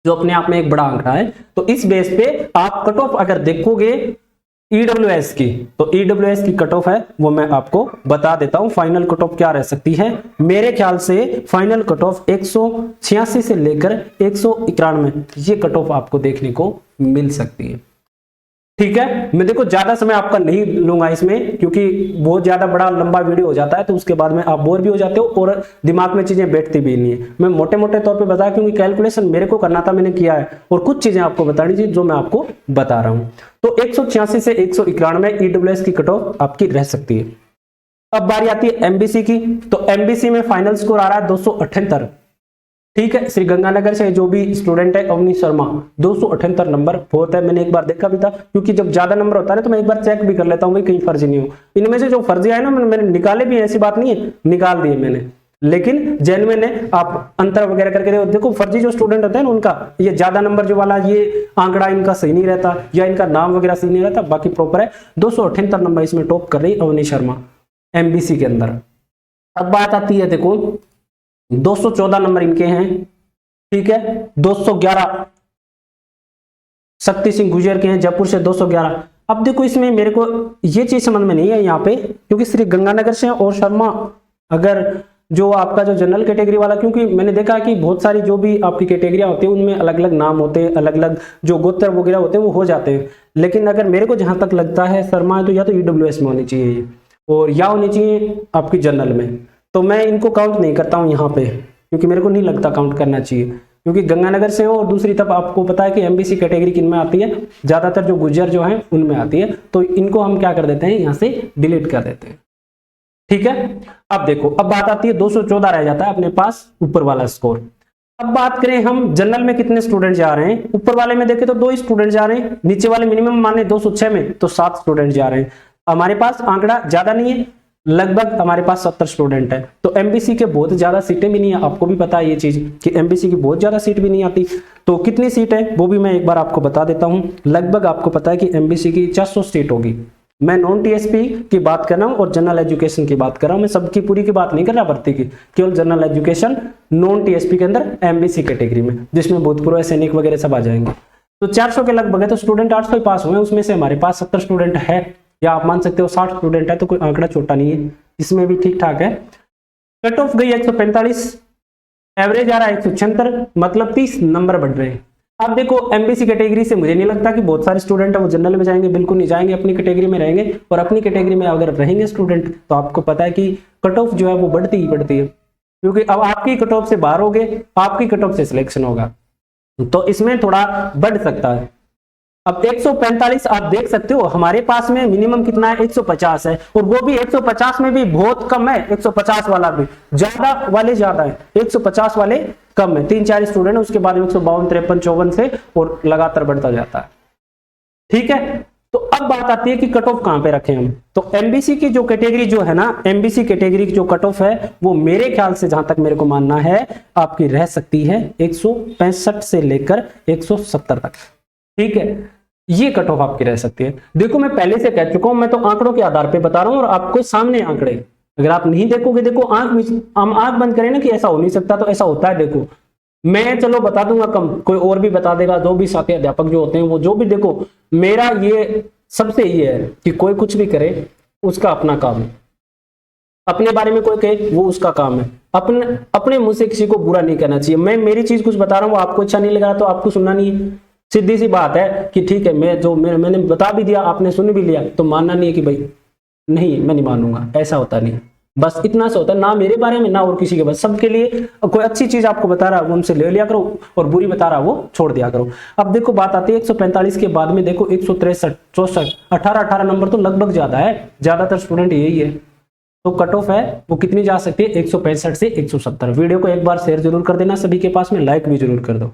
जो अपने आप में एक बड़ा आंकड़ा है। तो इस बेस पे आप कट ऑफ अगर देखोगे ईडब्ल्यूएस की, तो ईडब्ल्यूएस की कट ऑफ है वो मैं आपको बता देता हूं। फाइनल कट ऑफ क्या रह सकती है, मेरे ख्याल से फाइनल कट ऑफ 186 से लेकर 191 ये कट ऑफ आपको देखने को मिल सकती है। ठीक है, मैं देखो ज्यादा समय आपका नहीं लूंगा इसमें, क्योंकि बहुत ज्यादा बड़ा लंबा वीडियो हो जाता है तो उसके बाद में आप बोर भी हो जाते हो और दिमाग में चीजें बैठती भी नहीं है। मैं मोटे मोटे तौर पे बताया, क्योंकि कैलकुलेशन मेरे को करना था, मैंने किया है, और कुछ चीजें आपको बतानी थी जो मैं आपको बता रहा हूं। तो 186 से 191 ईडब्ल्यूएस की कट ऑफ आपकी रह सकती है। अब बारी आती है एमबीसी की, तो एमबीसी में फाइनल स्कोर आ रहा है 278। ठीक है, श्री गंगानगर से जो भी स्टूडेंट है अवनी शर्मा, 278 नंबर बहुत है। मैंने एक बार देखा भी था, क्योंकि जब ज्यादा नंबर होता है ना तो मैं एक बार चेक भी कर लेता हूँ कहीं फर्जी नहीं हो। इनमें से जो फर्जी आए ना मैंने निकाले भी, ऐसी बात नहीं है, निकाल दिए मैंने, लेकिन जेन्युइन है। आप अंतर वगैरह करके देखो, फर्जी जो स्टूडेंट होते हैं ना उनका ये ज्यादा नंबर जो वाला ये आंकड़ा इनका सही नहीं रहता, या इनका नाम वगैरह सही नहीं रहता, बाकी प्रॉपर है। 278 नंबर इसमें टॉप कर रही अवनी शर्मा एमबीसी के अंदर। अब बात आती है, देखो 214 नंबर इनके हैं। ठीक है, 211 शक्ति सिंह गुजर के हैं जयपुर से 211। अब देखो इसमें मेरे को ये चीज समझ में नहीं है यहाँ पे, क्योंकि श्री गंगानगर से और शर्मा अगर जो आपका जो जनरल कैटेगरी वाला, क्योंकि मैंने देखा कि बहुत सारी जो भी आपकी कैटेगरियां होती है उनमें अलग अलग नाम होते हैं, अलग अलग जो गोत्र वगैरह होते हैं वो हो जाते हैं। लेकिन अगर मेरे को जहां तक लगता है शर्मा है तो या तो ईडब्ल्यूएस में होनी चाहिए और या होनी चाहिए आपकी जनरल में, तो मैं इनको काउंट नहीं करता हूं यहाँ पे, क्योंकि मेरे को नहीं लगता काउंट करना चाहिए, क्योंकि गंगानगर से हो। और दूसरी तरफ आपको पता है कि एमबीसी कैटेगरी किन में आती है, ज्यादातर जो गुज्जर जो है उनमें आती है, तो इनको हम क्या कर देते हैं यहाँ से डिलीट कर देते हैं। ठीक है, अब देखो अब बात आती है 214 रह जाता है अपने पास ऊपर वाला स्कोर। अब बात करें हम जनरल में कितने स्टूडेंट जा रहे हैं, ऊपर वाले में देखें तो 2 स्टूडेंट जा रहे हैं, नीचे वाले मिनिमम माने 206 में तो 7 स्टूडेंट जा रहे हैं। हमारे पास आंकड़ा ज्यादा नहीं है, लगभग हमारे पास 70 स्टूडेंट है, तो एमबीसी के बहुत ज्यादा सीटें भी नहीं है। आपको भी पता है ये चीज कि एमबीसी की बहुत ज्यादा सीट भी नहीं आती। तो कितनी सीट है वो भी मैं एक बार आपको बता देता हूं। लगभग आपको पता है कि एमबीसी की 400 सीट होगी। मैं नॉन टीएसपी की बात कर रहा हूं और जनरल एजुकेशन की बात कर रहा हूं, मैं सबकी पूरी की बात नहीं कर रहा भर्ती की, केवल जनरल एजुकेशन नॉन टीएसपी के अंदर एमबीसी कैटेगरी में, जिसमें भूतपूर्व सैनिक वगैरह सब आ जाएंगे। तो 400 के लगभग है, तो स्टूडेंट 800 ही पास हुए, उसमें से हमारे पास 70 स्टूडेंट है, या आप मान सकते हो 60 स्टूडेंट है, तो कोई आंकड़ा छोटा नहीं है, इसमें भी ठीक ठाक है। कट ऑफ गई 145, एवरेज आ रहा है 176, मतलब 30 नंबर बढ़ रहे हैं। अब देखो एमबीसी कैटेगरी से मुझे नहीं लगता कि बहुत सारे स्टूडेंट है वो जनरल में जाएंगे, बिल्कुल नहीं जाएंगे, अपनी कैटेगरी में रहेंगे। और अपनी कैटेगरी में अगर रहेंगे स्टूडेंट तो आपको पता है कि कट ऑफ जो है वो बढ़ती ही बढ़ती है, क्योंकि अब आपकी कट ऑफ से बाहर होगे, आपकी कट ऑफ से सिलेक्शन होगा, तो इसमें थोड़ा बढ़ सकता है। अब 145 आप देख सकते हो, हमारे पास में मिनिमम कितना है 150 है, और वो भी 150 में भी बहुत कम है, 150 वाला भी ज्यादा वाले ज्यादा है, 150 वाले कम है, 3-4 स्टूडेंट, उसके बाद 152, 53, 54 से और लगातार बढ़ता जाता है। ठीक है, तो अब बात आती है कि कट ऑफ कहां पे रखें हम। तो एमबीसी की जो कैटेगरी जो है ना, एमबीसी कैटेगरी की जो कट ऑफ है वो मेरे ख्याल से जहां तक मेरे को मानना है आपकी रह सकती है 165 से लेकर 170 तक। ठीक है, ये कट ऑफ आपकी रह सकती है। देखो मैं पहले से कह चुका हूं, मैं तो आंकड़ों के आधार पे बता रहा हूं और आपको सामने आंकड़े, अगर आप नहीं देखोगे, देखो हम आंख बंद करें ना कि ऐसा हो नहीं सकता, तो ऐसा होता है। देखो मैं चलो बता दूंगा कम, कोई और भी बता देगा, जो भी साथी अध्यापक जो होते हैं वो जो भी, देखो मेरा ये सबसे ये है कि कोई कुछ भी करे उसका अपना काम है, अपने बारे में कोई कहे वो उसका काम है, अपने मुंह से किसी को बुरा नहीं कहना चाहिए। मैं मेरी चीज कुछ बता रहा हूँ, आपको अच्छा नहीं लगा तो आपको सुनना नहीं है, सीधी सी बात है कि ठीक है, मैंने बता भी दिया, आपने सुन भी लिया, तो मानना नहीं है कि भाई नहीं मैं नहीं मानूंगा, ऐसा होता नहीं। बस इतना सा होता है, ना मेरे बारे में ना और किसी के, बस सबके लिए कोई अच्छी चीज आपको बता रहा है वो उनसे ले लिया करो, और बुरी बता रहा है वो छोड़ दिया करो। अब देखो बात आती है 145 के बाद में, देखो 163, 64, 18 नंबर तो लगभग ज्यादा है, ज्यादातर स्टूडेंट यही है। तो कट ऑफ है वो कितनी जा सकती है 165 से 170। वीडियो को एक बार शेयर जरूर कर देना सभी के पास में, लाइक भी जरूर कर दो।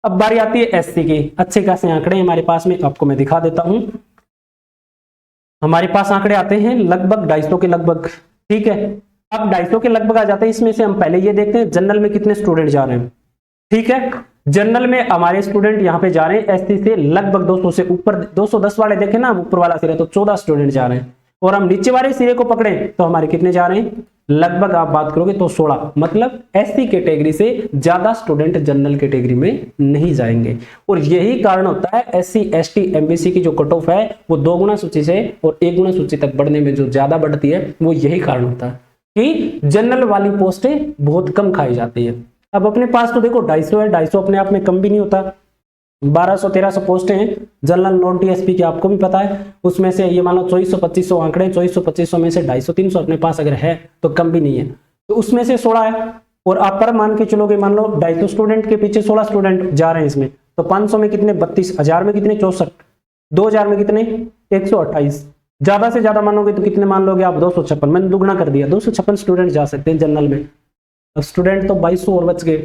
अब बारी आती है एससी की। अच्छे खासे आंकड़े हमारे पास में, आपको मैं दिखा देता हूं। हमारे पास आंकड़े आते हैं लगभग 250 के लगभग। ठीक है, अब 250 के लगभग आ जाते हैं। इसमें से हम पहले ये देखते हैं जनरल में कितने स्टूडेंट जा रहे हैं। ठीक है, जनरल में हमारे स्टूडेंट यहाँ पे जा रहे हैं एससी से लगभग 200 से ऊपर, 210 वाले देखे ना ऊपर वाला सिरा, तो 14 स्टूडेंट जा रहे हैं। और हम नीचे वाले सिरे को पकड़े तो हमारे कितने जा रहे हैं, लगभग आप बात करोगे तो 16। मतलब एससी कैटेगरी से ज्यादा स्टूडेंट जनरल कैटेगरी में नहीं जाएंगे। और यही कारण होता है एससी एसटी एमबीसी की जो कट ऑफ है वो 2 गुना सूची से और 1 गुना सूची तक बढ़ने में जो ज्यादा बढ़ती है वो यही कारण होता है कि जनरल वाली पोस्टें बहुत कम खाई जाती है। अब अपने पास तो देखो 250 है, 250 अपने आप में कम भी नहीं होता, 1200-1300 पोस्टें हैं जनरल नॉन टीएसपी की, आपको भी पता है। उसमें से ये मान लो 2400-2500 आंकड़े, 2400-2500 में से 250-300 अपने पास अगर है तो कम भी नहीं है, तो उसमें से 16 है। और आप पर मान के चलोगे, मान लो 250 स्टूडेंट के पीछे 16 स्टूडेंट जा रहे हैं इसमें, तो 500 में कितने 32, 1000 में कितने 64, 2000 में कितने 128, ज्यादा से ज्यादा मानोगे तो कितने मान लोगे आप 256। मैंने दुगना कर दिया, 256 स्टूडेंट जा सकते हैं जनरल में। अब स्टूडेंट तो 2200 और बच गए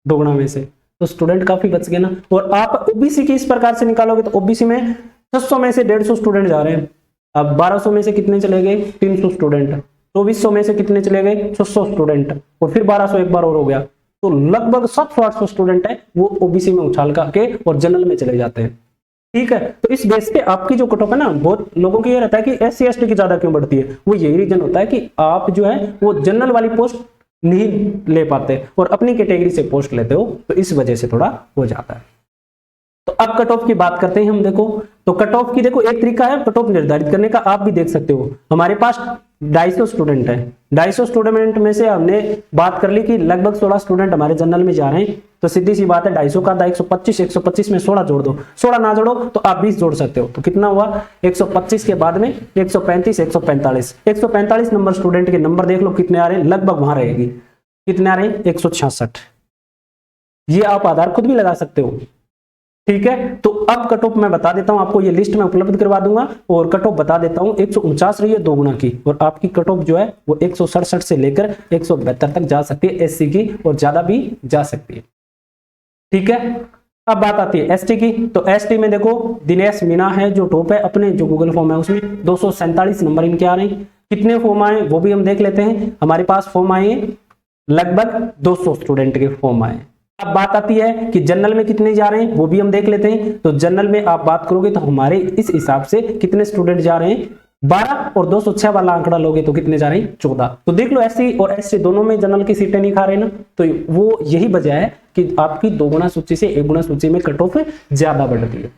दोगुना में से, तो स्टूडेंट काफी बच गए ना। और आप ओबीसी की इस प्रकार से निकालोगे तो ओबीसी में 600 में से 150 स्टूडेंट जा रहे हैं। अब 1200 में से कितने चले गए 300 स्टूडेंट, 2400 में से कितने चले गए 600 स्टूडेंट, और फिर 1200 एक बार और हो गया, तो लगभग 700-800 स्टूडेंट है वो ओबीसी में उछाल के और जनरल में चले जाते हैं। ठीक है, तो इस बेस पे आपकी जो कट ऑफ है ना, बहुत लोगों को ये रहता है कि एससी एसटी की ज्यादा क्यों बढ़ती है, वो यही रीजन होता है कि आप जो है वो जनरल वाली पोस्ट नहीं ले पाते और अपनी कैटेगरी से पोस्ट लेते हो, तो इस वजह से थोड़ा हो जाता है। तो अब कट ऑफ की बात करते हैं हम। देखो तो कट ऑफ की देखो एक तरीका है कट ऑफ निर्धारित करने का, आप भी देख सकते हो। हमारे पास 250 स्टूडेंट है, 250 स्टूडेंट में से हमने बात कर ली कि लगभग 16 स्टूडेंट हमारे जनरल में जा रहे हैं, तो सीधी सी बात है 250 का 125, 125 में 16 जोड़ दो, 16 ना जोड़ो तो आप 20 जोड़ सकते हो, तो कितना हुआ 125 के बाद में 135, 145, 145 नंबर स्टूडेंट के नंबर देख लो कितने आ रहे हैं, लगभग वहां रहेगी, कितने आ रहे हैं 166। ये आप आधार खुद भी लगा सकते हो। ठीक है, तो अब कट ऑफ मैं बता देता हूं आपको, ये लिस्ट में उपलब्ध करवा दूंगा और कट ऑफ बता देता हूं। 149 रही है 2 गुना की, और आपकी कट ऑफ जो है वो 167 से लेकर 172 तक जा सकती है एससी की, और ज्यादा भी जा सकती है। ठीक है, अब बात आती है एसटी की। तो एसटी में देखो दिनेश मीना है जो टॉप है, अपने जो गूगल फॉर्म है उसमें 247 नंबर इनके आ रहे हैं। कितने फॉर्म आए वो भी हम देख लेते हैं। हमारे पास फॉर्म आए लगभग 200 स्टूडेंट के फॉर्म आए। अब बात आती है कि जनरल में कितने जा रहे हैं वो भी हम देख लेते हैं। तो जनरल में आप बात करोगे तो हमारे इस हिसाब से कितने स्टूडेंट जा रहे हैं 12, और 206 वाला आंकड़ा लोगे तो कितने जा रहे हैं 14। तो देख लो एससी और एसटी दोनों में जनरल की सीटें नहीं खा रहे ना, तो वो यही वजह है कि आपकी 2 गुना सूची से 1 गुना सूची में कट ऑफ ज्यादा बढ़ती है।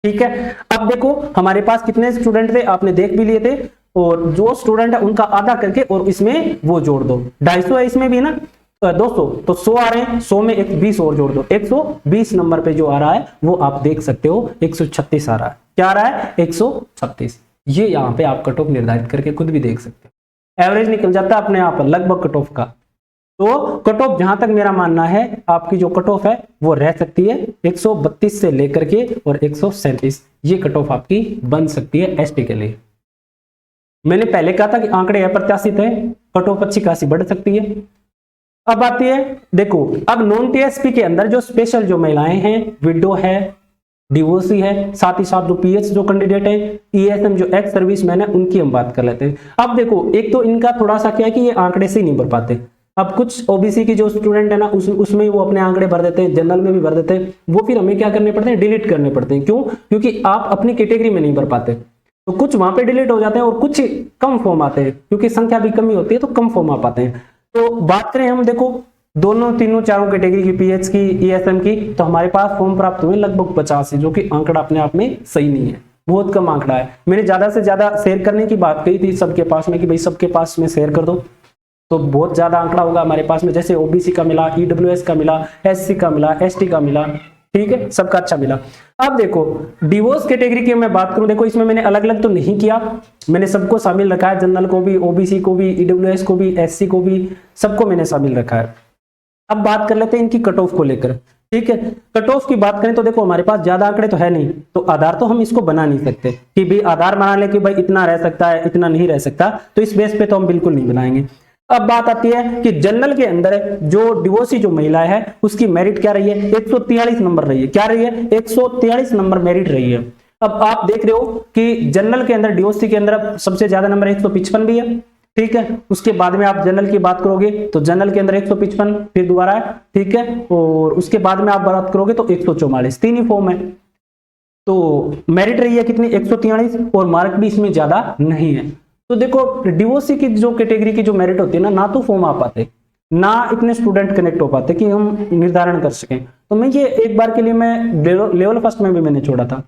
ठीक है, अब देखो हमारे पास कितने स्टूडेंट थे आपने देख भी लिए थे, और जो स्टूडेंट है उनका आधा करके और इसमें वो जोड़ दो, 250 है इसमें भी ना 200, तो 100 आ रहे हैं, 100 में एक 20 और जोड़ दो, 120 नंबर पे जो आ रहा है वो आप देख सकते हो 136 आ रहा है। क्या आ रहा है 136। ये यहाँ पे आप कट ऑफ निर्धारित करके खुद भी देख सकते हो, एवरेज निकल जाता है अपने आप लगभग कट ऑफ का। तो कट ऑफ जहां तक मेरा मानना है आपकी जो कट ऑफ है वो रह सकती है 132 से लेकर के और 137, ये कट ऑफ आपकी बन सकती है एसटी के लिए। मैंने पहले कहा था कि आंकड़े अप्रत्याशित है, कट ऑफ अच्छी खासी बढ़ सकती है। अब आती है देखो, अब नॉन टीएसपी के अंदर जो स्पेशल जो महिलाएं हैं, विडो है, डिवोर्सी है, साथ ही साथ जो पीएच जो कैंडिडेट है, ईएसएम जो एक्स सर्विसमैन है, उनकी हम बात कर लेते हैं। अब देखो एक तो इनका थोड़ा सा क्या है कि ये आंकड़े से ही नहीं भर पाते। अब कुछ ओबीसी की जो स्टूडेंट है ना उसमें वो अपने आंकड़े भर देते हैं, जनरल में भी भर देते हैं, वो फिर हमें क्या करने पड़ते हैं डिलीट करने पड़ते हैं। क्यों? क्योंकि आप अपनी कैटेगरी में नहीं भर पाते, तो कुछ वहां पे डिलीट हो जाते हैं और कुछ कम फॉर्म आते हैं, क्योंकि संख्या भी कमी होती है तो कम फॉर्म आ पाते हैं। तो बात करें हम देखो दोनों तीनों चारों कैटेगरी की, पीएच की, ईएसएम की, तो हमारे पास फॉर्म प्राप्त हुए लगभग 50 है, जो कि आंकड़ा अपने आप में सही नहीं है, बहुत कम आंकड़ा है। मैंने ज्यादा से ज्यादा शेयर करने की बात कही थी सबके पास में कि भाई सबके पास में शेयर कर दो, तो बहुत ज्यादा आंकड़ा होगा हमारे पास में। जैसे ओबीसी का मिला, ईडब्ल्यूएस का मिला, एससी का मिला, एसटी का मिला, ठीक है, सबका अच्छा मिला। अब देखो डिवोर्स कैटेगरी की मैं बात करूं, देखो इसमें मैंने अलग अलग तो नहीं किया, मैंने सबको शामिल रखा है, जनरल को भी, ओबीसी को भी, ईडब्ल्यूएस को भी, एससी को भी, सबको मैंने शामिल रखा है। अब बात कर लेते हैं इनकी कट ऑफ को लेकर। ठीक है, कट ऑफ की बात करें तो देखो हमारे पास ज्यादा आंकड़े तो है नहीं, तो आधार तो हम इसको बना नहीं सकते कि भाई आधार बना ले कि भाई इतना रह सकता है इतना नहीं रह सकता, तो इस बेस पे तो हम बिल्कुल नहीं बनाएंगे। अब बात आती है कि जनरल के अंदर जो डिवोर्सी जो महिला है उसकी मेरिट क्या रही है, 143 नंबर रही है। क्या रही है? 143 नंबर मेरिट रही है। अब आप देख रहे हो कि जनरल के अंदर डिवोर्सी के अंदर सबसे ज्यादा नंबर 155 भी है। ठीक है, उसके बाद में आप जनरल की बात करोगे तो जनरल के अंदर 155 फिर दोबारा है। ठीक है, और उसके बाद में आप बात करोगे तो 144, 3 ही फॉर्म है। तो मेरिट रही है कितनी 143 और मार्क भी इसमें ज्यादा नहीं है। तो देखो डीओसी की जो कैटेगरी की जो मेरिट होती है ना तो फॉर्म आ पाते, ना इतने स्टूडेंट कनेक्ट हो पाते कि हम निर्धारण कर सकें। तो मैं ये एक बार के लिए मैं लेवल फर्स्ट में भी मैंने छोड़ा था।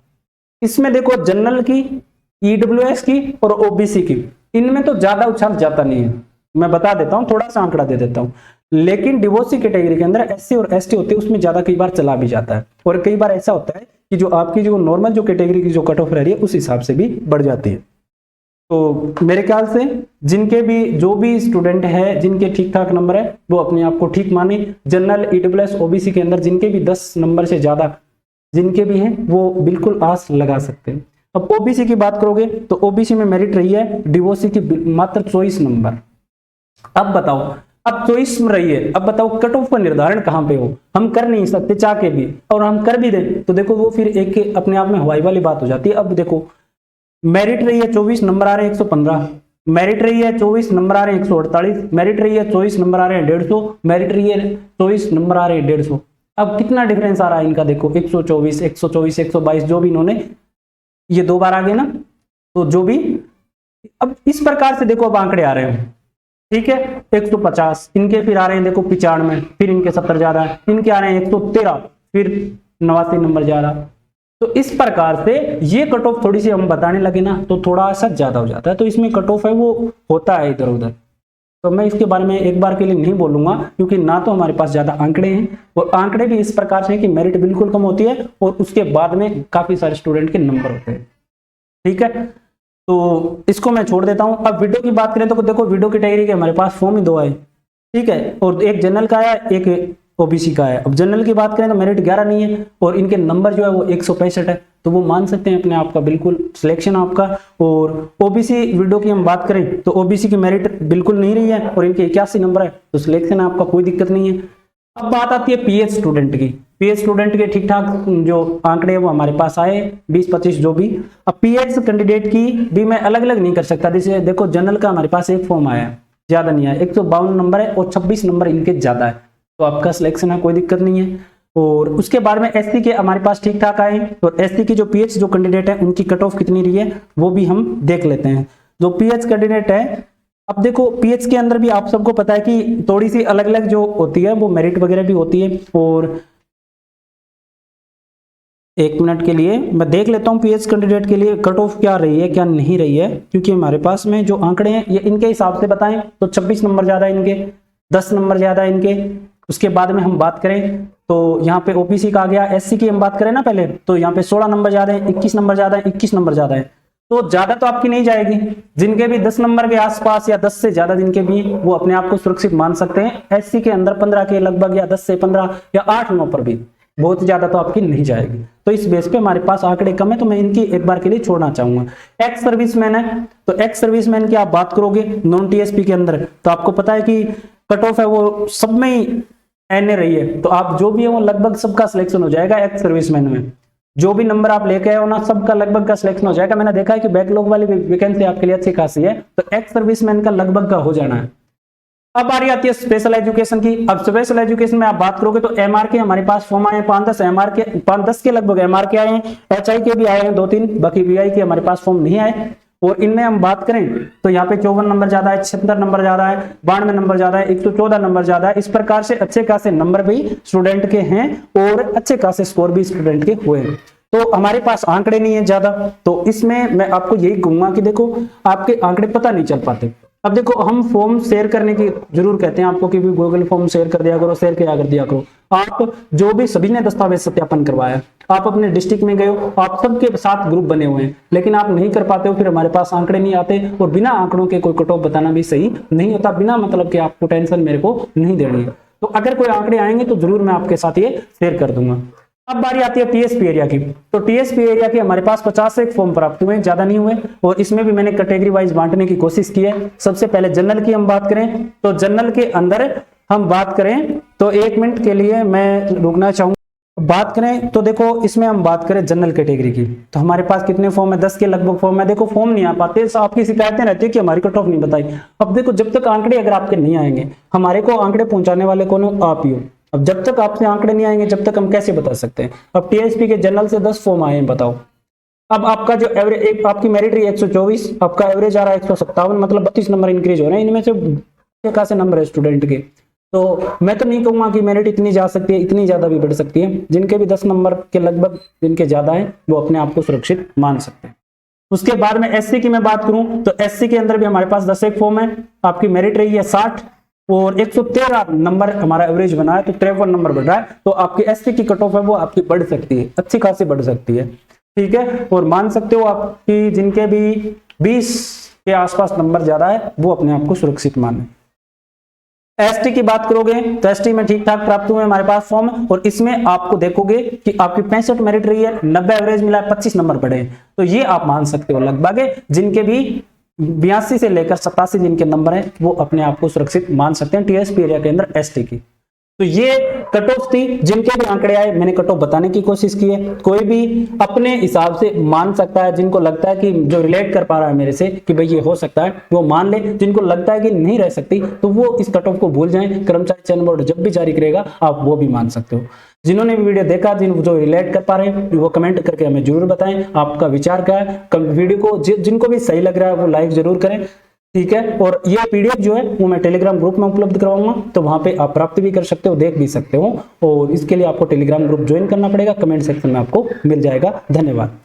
इसमें देखो जनरल की, ईडब्ल्यूएस की और ओबीसी की, इनमें तो ज्यादा उछाल जाता नहीं है, मैं बता देता हूँ, थोड़ा सा आंकड़ा दे देता हूँ। लेकिन डीओसी कैटेगरी के अंदर एससी और एसटी होती है, उसमें ज्यादा कई बार चला भी जाता है, और कई बार ऐसा होता है कि जो आपकी जो नॉर्मल जो कैटेगरी की जो कट ऑफ रह रही है उस हिसाब से भी बढ़ जाती है। तो मेरे ख्याल से जिनके भी जो भी स्टूडेंट है जिनके ठीक ठाक नंबर है वो अपने आप को ठीक माने। जनरल, ईडब्ल्यूएस, ओबीसी के अंदर जिनके भी 10 नंबर से ज्यादा जिनके भी हैं वो बिल्कुल आस लगा सकते हैं। अब ओबीसी की बात करोगे तो ओबीसी में मेरिट रही है डीओसी की मात्र 24 नंबर। अब बताओ, अब 24 में रही है, अब बताओ कट ऑफ का निर्धारण कहां पे हो, हम कर नहीं सकते चाह के भी, और हम कर भी दें तो देखो वो फिर एक अपने आप में हवाई वाली बात हो जाती है। अब देखो मेरिट रही है 24 नंबर आ रहे हैं 115, मेरिट रही है 24 नंबर आ रहे हैं 148, मेरिट रही है 24 नंबर आ रहे हैं 150, मेरिट रही है 24 नंबर आ रहे हैं 150। अब कितना डिफरेंस आ रहा है इनका, देखो 124, 124, 122, जो भी इन्होंने ये 2 बार आ गए ना, तो जो भी अब इस प्रकार से देखो अब आंकड़े आ रहे हैं, ठीक है। 150 इनके फिर आ रहे हैं देखो 95, फिर इनके 70 जा रहा है, इनके आ रहे हैं 113, फिर 89 नंबर जा रहा। तो इस प्रकार से ये कट ऑफ थोड़ी सी हम बताने लगे ना तो थोड़ा सा ज्यादा हो जाता है, तो इसमें कट ऑफ है वो होता है इधर उधर। तो मैं इसके बारे में एक बार के लिए नहीं बोलूंगा, क्योंकि ना तो हमारे पास ज्यादा आंकड़े हैं, और आंकड़े भी इस प्रकार से हैं कि मेरिट बिल्कुल कम होती है और उसके बाद में काफी सारे स्टूडेंट के नंबर होते हैं, ठीक है। तो इसको मैं छोड़ देता हूं। अब वीडियो की बात करें तो देखो वीडियो कैटेगरी के हमारे पास फॉर्म ही 2 आए, ठीक है, और एक जनरल का है एक ओबीसी का है। अब जनरल की बात करें तो मेरिट 11 नहीं है और इनके नंबर जो है वो 165 है, तो वो मान सकते हैं अपने आप का बिल्कुल सिलेक्शन आपका। और ओबीसी वीडियो की हम बात करें तो ओबीसी की मेरिट बिल्कुल नहीं रही है और इनके 81 नंबर है, तो सिलेक्शन आपका कोई दिक्कत नहीं है। अब बात आती है पीएच स्टूडेंट की। पीएच स्टूडेंट के ठीक ठाक जो आंकड़े वो हमारे पास आए 20-25 जो भी। अब पीएच कैंडिडेट की भी मैं अलग अलग नहीं कर सकता, जैसे देखो जनरल का हमारे पास एक फॉर्म आया, ज्यादा नहीं आया, 152 नंबर है और 26 नंबर इनके ज्यादा है, तो आपका सिलेक्शन है, कोई दिक्कत नहीं है। और उसके बाद में एससी के हमारे पास ठीक ठाक आए, और एससी की जो पीएच जो कैंडिडेट है उनकी कट ऑफ कितनी रही है वो भी हम देख लेते हैं। जो पीएच कैंडिडेट है, अब देखो पीएच के अंदर भी आप सबको पता है कि थोड़ी सी अलग अलग जो होती है वो मेरिट वगैरह भी होती है। और एक मिनट के लिए मैं देख लेता हूं पीएच कैंडिडेट के लिए कट ऑफ क्या रही है क्या नहीं रही है, क्योंकि हमारे पास में जो आंकड़े हैं ये इनके हिसाब से बताएं तो 26 नंबर ज्यादा है इनके, 10 नंबर ज्यादा है इनके। उसके बाद में हम बात करें तो यहाँ पे ओबीसी का आ गया, एससी की हम बात करें ना पहले, तो यहाँ पे 16 नंबर ज्यादा है, 21 नंबर ज्यादा है, 21 नंबर ज्यादा है, तो ज्यादा तो आपकी नहीं जाएगी। जिनके भी 10 नंबर के आसपास या 10 से ज्यादा जिनके भी वो अपने आप को सुरक्षित मान सकते हैं। एससी के अंदर 15 के लगभग या 10 से 15 या 8-9 पर भी, बहुत ज्यादा तो आपकी नहीं जाएगी। तो इस बेस पे हमारे पास आंकड़े कम है, तो मैं इनकी एक बार के लिए छोड़ना चाहूंगा। एक्स सर्विसमैन है तो एक्स सर्विसमैन की आप बात करोगे नॉन टीएसपी के अंदर, तो आपको पता है कि कट ऑफ है वो सब में ही एनए रही है, तो आप जो भी है वो लगभग सबका सिलेक्शन हो जाएगा। एक्स सर्विसमैन में जो भी नंबर आप लेके आए हो ना सबका लगभग का सिलेक्शन हो जाएगा। मैंने देखा है कि बैकलॉग वाली वैकेंसी आपके लिए अच्छी खासी है, तो एक्स सर्विसमैन का लगभग का हो जाना है। अब बारी आती है स्पेशल एजुकेशन की। अब स्पेशल एजुकेशन में आप बात करोगे तो एमआर के हमारे पास फॉर्म आए 5-10 एमआर के, 5-10 के लगभग एमआर के आए हैं, एचआई के भी आए हैं 2-3, बाकी वीआई के हमारे पास फॉर्म नहीं आए। और इनमें हम बात करें तो यहाँ पे 54 नंबर ज्यादा है, 76 नंबर ज्यादा है, 92 नंबर ज्यादा है, 114 नंबर ज्यादा है। इस प्रकार से अच्छे खासे नंबर भी स्टूडेंट के हैं और अच्छे खासे स्कोर भी स्टूडेंट के हुए हैं। तो हमारे पास आंकड़े नहीं है ज्यादा, तो इसमें मैं आपको यही कहूंगा कि देखो आपके आंकड़े पता नहीं चल पाते। अब देखो हम फॉर्म शेयर करने की जरूर कहते हैं आपको कि भी गूगल फॉर्म शेयर कर दिया करो, शेयर किया कर दिया करो। आप जो भी सभी ने दस्तावेज सत्यापन करवाया, आप अपने डिस्ट्रिक्ट में गए हो, आप सबके साथ ग्रुप बने हुए हैं, लेकिन आप नहीं कर पाते हो, फिर हमारे पास आंकड़े नहीं आते। और बिना आंकड़ों के कोई कट ऑफ बताना भी सही नहीं होता, बिना मतलब कि आपको टेंशन मेरे को नहीं देनी है। तो अगर कोई आंकड़े आएंगे तो जरूर मैं आपके साथ ये शेयर कर दूंगा। अब बारी आती है टीएसपी एरिया की। तो टीएसपी एरिया के हमारे पास 50 से फॉर्म प्राप्त हुए, ज्यादा नहीं हुए, और इसमें भी मैंने कैटेगरी वाइज बांटने की कोशिश की है। सबसे पहले जनरल की हम बात करें तो जनरल के अंदर हम बात करें तो 1 मिनट के लिए मैं रुकना चाहूंगा। बात करें तो देखो इसमें हम बात करें जनरल कैटेगरी की, तो हमारे पास कितने फॉर्म है, 10 के लगभग फॉर्म है। देखो फॉर्म नहीं आ पाते, आपकी शिकायतें रहती है कि हमारी कट ऑफ नहीं बताई। अब देखो जब तक आंकड़े अगर आपके नहीं आएंगे, हमारे को आंकड़े पहुंचाने वाले कौन हो, आप ही हो। अब जब तक आपसे आंकड़े नहीं आएंगे जब तक हम कैसे बता सकते हैं। अब टीएसपी के जनरल से 10 फॉर्म आए हैं, बताओ अब आपका जो एवरेज, आपकी मेरिट रही 124, आपका एवरेज आ रहा है 157, मतलब 32 नंबर इंक्रीज हो रहे हैं। इनमें से अच्छे खासे नंबर है स्टूडेंट के। तो मैं तो नहीं कहूंगा कि मेरिट इतनी जा सकती है, इतनी ज्यादा भी बढ़ सकती है। जिनके भी 10 नंबर के लगभग जिनके ज्यादा है वो अपने आप को सुरक्षित मान सकते हैं। उसके बाद में एससी की मैं बात करूं तो एससी के अंदर भी हमारे पास 10 एक फॉर्म है। आपकी मेरिट रही है 60 और 113 नंबर हमारा एवरेज बना है, तो 53 नंबर बढ़ रहा है। तो आपकी एससी की कट ऑफ है वो आपकी बढ़ सकती है, अच्छी खासी बढ़ सकती है, ठीक है। और मान सकते हो आपकी जिनके भी 20 के आसपास नंबर ज्यादा है वो अपने आप को सुरक्षित माने। एसटी की बात करोगे तो एसटी में ठीक ठाक प्राप्त हुए हमारे पास फॉर्म, और इसमें आपको देखोगे कि आपकी 65 मेरिट रही है, 90 एवरेज मिला है, 25 नंबर बढ़े हैं। तो ये आप मान सकते हो लगभग जिनके भी 82 से लेकर 87 जिनके नंबर हैं वो अपने आप को सुरक्षित मान सकते हैं टीएसपी एरिया के अंदर एसटी की। तो ये कट ऑफ थी, जिनके भी आंकड़े आए मैंने कट ऑफ बताने की कोशिश की है। कोई भी अपने हिसाब से मान सकता है, जिनको लगता है कि जो रिलेट कर पा रहा है मेरे से कि भाई ये हो सकता है वो मान ले, जिनको लगता है कि नहीं रह सकती तो वो इस कट ऑफ को भूल जाएं। कर्मचारी चयन बोर्ड जब भी जारी करेगा आप वो भी मान सकते हो। जिन्होंने भी वीडियो देखा, जो रिलेट कर पा रहे हैं वो कमेंट करके हमें जरूर बताएं आपका विचार क्या है। वीडियो को जिनको भी सही लग रहा है वो लाइक जरूर करें, ठीक है। और ये पीडीएफ जो है वो मैं टेलीग्राम ग्रुप में उपलब्ध करवाऊंगा, तो वहां पे आप प्राप्त भी कर सकते हो, देख भी सकते हो। और इसके लिए आपको टेलीग्राम ग्रुप ज्वाइन करना पड़ेगा, कमेंट सेक्शन में आपको मिल जाएगा। धन्यवाद।